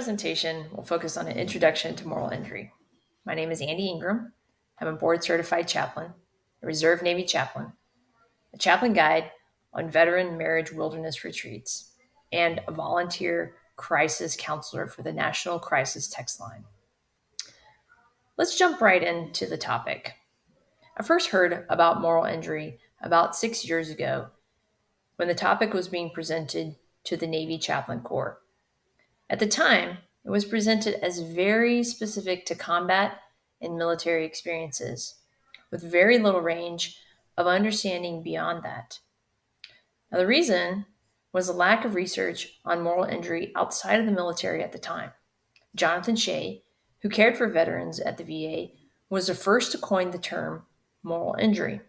presentation will focus on an introduction to moral injury. My name is Andi Ingram. I'm a board certified chaplain, a reserve Navy chaplain, a chaplain guide on veteran marriage wilderness retreats, and a volunteer crisis counselor for the National Crisis Text Line. Let's jump right into the topic. I first heard about moral injury about 6 years ago when the topic was being presented to the Navy Chaplain Corps. At the time, it was presented as very specific to combat and military experiences, with very little range of understanding beyond that. Now, the reason was a lack of research on moral injury outside of the military at the time. Jonathan Shea, who cared for veterans at the VA, was the first to coin the term moral injury.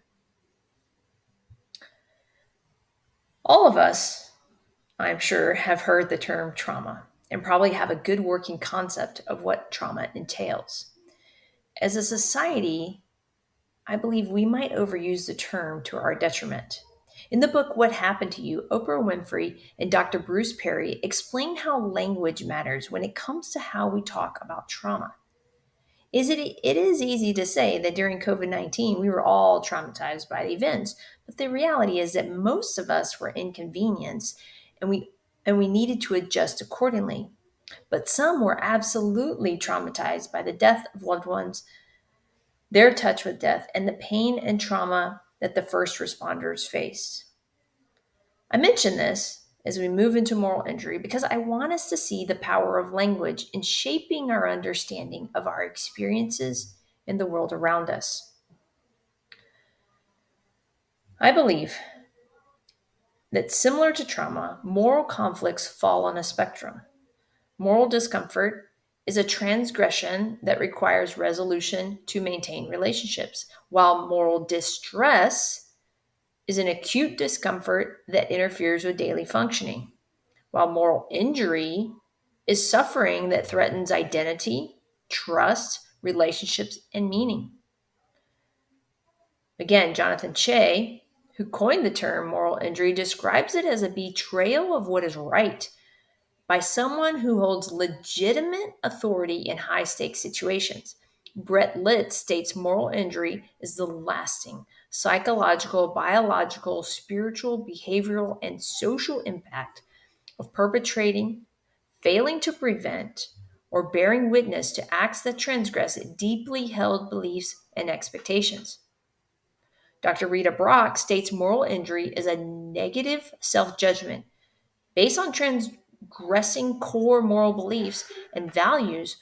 All of us, I'm sure, have heard the term trauma and probably have a good working concept of what trauma entails. As a society, I believe we might overuse the term to our detriment. In the book, What Happened to You, Oprah Winfrey and Dr. Bruce Perry explain how language matters when it comes to how we talk about trauma. It is easy to say that during COVID-19, we were all traumatized by the events, but the reality is that most of us were inconvenienced and we needed to adjust accordingly. But some were absolutely traumatized by the death of loved ones, their touch with death, and the pain and trauma that the first responders faced. I mention this as we move into moral injury because I want us to see the power of language in shaping our understanding of our experiences in the world around us. I believe that similar to trauma, moral conflicts fall on a spectrum. Moral discomfort is a transgression that requires resolution to maintain relationships, while moral distress is an acute discomfort that interferes with daily functioning, while moral injury is suffering that threatens identity, trust, relationships, and meaning. Again, Jonathan Shea, who coined the term moral injury, describes it as a betrayal of what is right by someone who holds legitimate authority in high stakes situations. Brett Litz states moral injury is the lasting psychological, biological, spiritual, behavioral, and social impact of perpetrating, failing to prevent, or bearing witness to acts that transgress deeply held beliefs and expectations. Dr. Rita Brock states moral injury is a negative self judgment based on transgressing core moral beliefs and values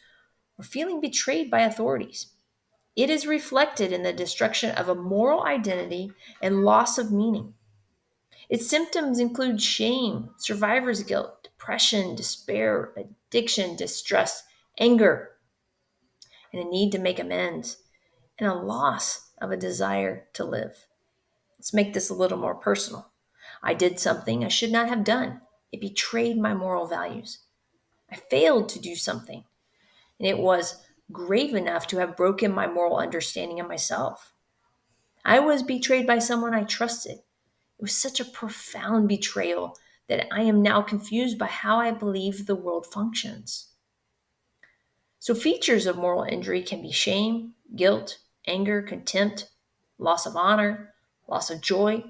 or feeling betrayed by authorities. It is reflected in the destruction of a moral identity and loss of meaning. Its symptoms include shame, survivor's guilt, depression, despair, addiction, distrust, anger, and a need to make amends, and a loss of a desire to live. Let's make this a little more personal. I did something I should not have done. It betrayed my moral values. I failed to do something, and it was grave enough to have broken my moral understanding of myself. I was betrayed by someone I trusted. It was such a profound betrayal that I am now confused by how I believe the world functions. So, features of moral injury can be shame, guilt, anger, contempt, loss of honor, loss of joy.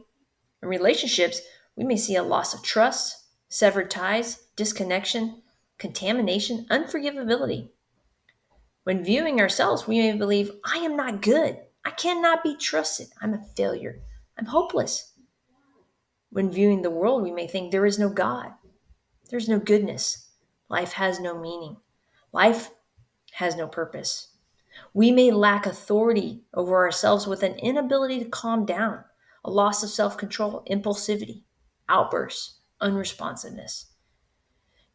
In relationships, we may see a loss of trust, severed ties, disconnection, contamination, unforgivability. When viewing ourselves, we may believe, I am not good. I cannot be trusted. I'm a failure. I'm hopeless. When viewing the world, we may think there is no God. There's no goodness. Life has no meaning. Life has no purpose. We may lack authority over ourselves with an inability to calm down, a loss of self control, impulsivity, outbursts, unresponsiveness.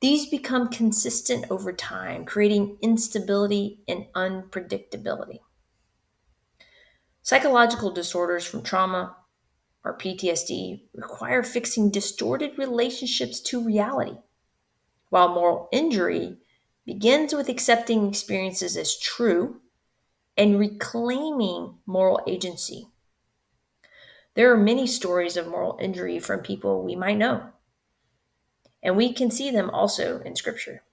These become consistent over time, creating instability and unpredictability. Psychological disorders from trauma or PTSD require fixing distorted relationships to reality, while moral injury begins with accepting experiences as true and reclaiming moral agency. There are many stories of moral injury from people we might know, and we can see them also in Scripture.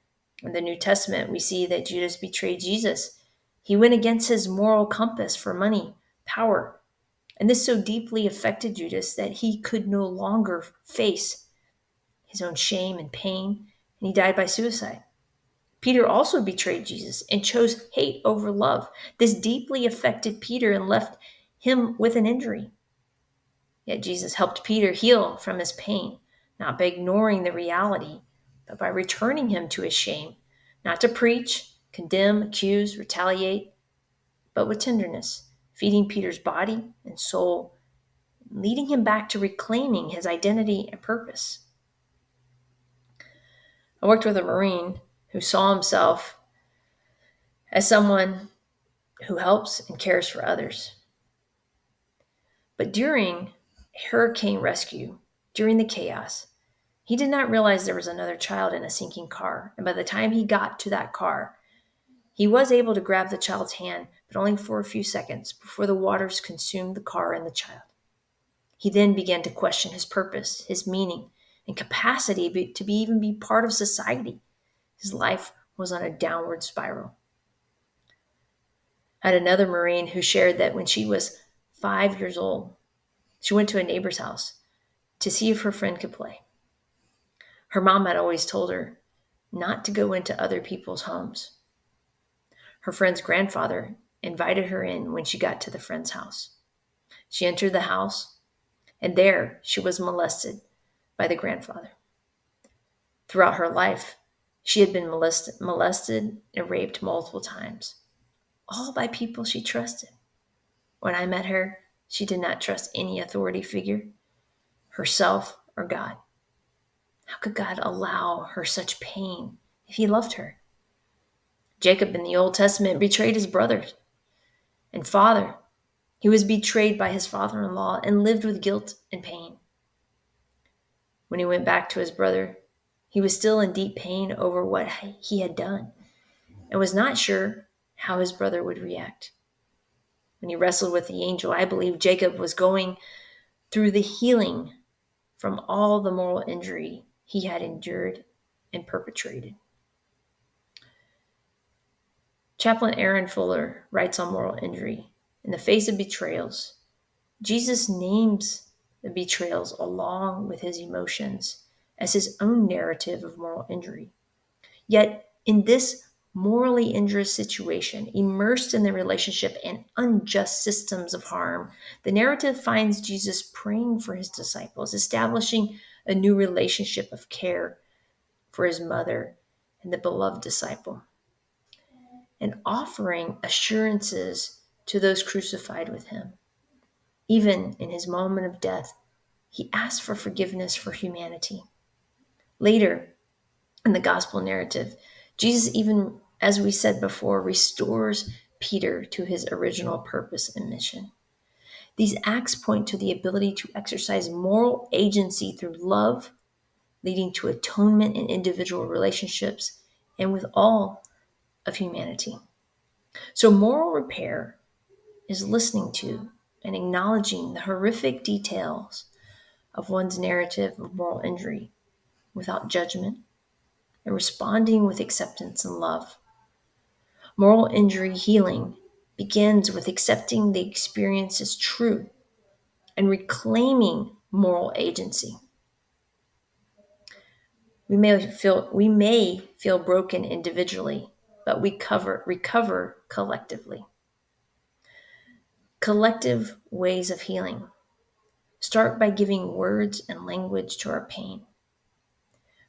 In the New Testament, we see that Judas betrayed Jesus. He went against his moral compass for money, power, and this so deeply affected Judas that he could no longer face his own shame and pain, and he died by suicide. Peter also betrayed Jesus and chose hate over love. This deeply affected Peter and left him with an injury. Yet Jesus helped Peter heal from his pain, not by ignoring the reality, but by returning him to his shame, not to preach, condemn, accuse, retaliate, but with tenderness, feeding Peter's body and soul, leading him back to reclaiming his identity and purpose. I worked with a Marine who saw himself as someone who helps and cares for others. But during a hurricane rescue, during the chaos, he did not realize there was another child in a sinking car. And by the time he got to that car, he was able to grab the child's hand, but only for a few seconds before the waters consumed the car and the child. He then began to question his purpose, his meaning, and capacity to even be part of society. His life was on a downward spiral. I had another Marine who shared that when she was 5 years old, she went to a neighbor's house to see if her friend could play. Her mom had always told her not to go into other people's homes. Her friend's grandfather invited her in when she got to the friend's house. She entered the house, and there she was molested by the grandfather. Throughout her life, she had been molested and raped multiple times, all by people she trusted. When I met her, she did not trust any authority figure, herself or God. How could God allow her such pain if he loved her? Jacob in the Old Testament betrayed his brothers and father. He was betrayed by his father-in-law and lived with guilt and pain. When he went back to his brother, he was still in deep pain over what he had done and was not sure how his brother would react. When he wrestled with the angel, I believe Jacob was going through the healing from all the moral injury he had endured and perpetrated. Chaplain Aaron Fuller writes on moral injury. In the face of betrayals, Jesus names the betrayals along with his emotions as his own narrative of moral injury. Yet, in this morally injurious situation, immersed in the relationship and unjust systems of harm, the narrative finds Jesus praying for his disciples, establishing a new relationship of care for his mother and the beloved disciple, and offering assurances to those crucified with him. Even in his moment of death, he asked for forgiveness for humanity. Later in the gospel narrative, Jesus, even as we said before, restores Peter to his original purpose and mission. These acts point to the ability to exercise moral agency through love, leading to atonement in individual relationships and with all of humanity. So moral repair is listening to and acknowledging the horrific details of one's narrative of moral injury without judgment and responding with acceptance and love. Moral injury healing begins with accepting the experience as true and reclaiming moral agency. We may feel broken individually, but we recover collectively. Collective ways of healing start by giving words and language to our pain.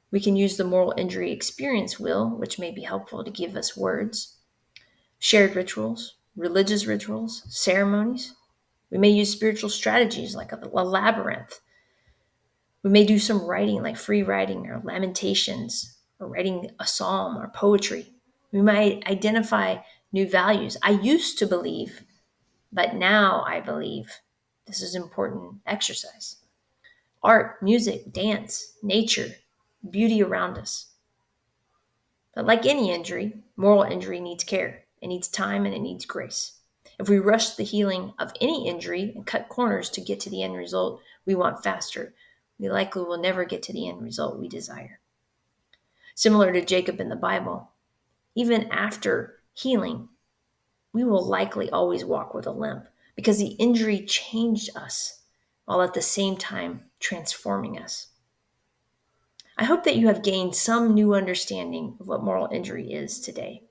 We can use the moral injury experience wheel, which may be helpful to give us words, shared rituals, religious rituals, ceremonies. We may use spiritual strategies like a labyrinth. We may do some writing like free writing or lamentations or writing a psalm or poetry. We might identify new values. I used to believe, but now I believe. This is important exercise. Art, music, dance, nature, beauty around us. But like any injury, moral injury needs care. It needs time and it needs grace. If we rush the healing of any injury and cut corners to get to the end result we want faster, we likely will never get to the end result we desire. Similar to Jacob in the Bible, Even after healing, we will likely always walk with a limp because the injury changed us while at the same time transforming us. I hope that you have gained some new understanding of what moral injury is today,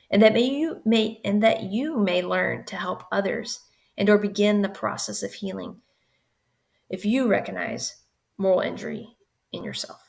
and that you may learn to help others and or begin the process of healing if you recognize moral injury in yourself.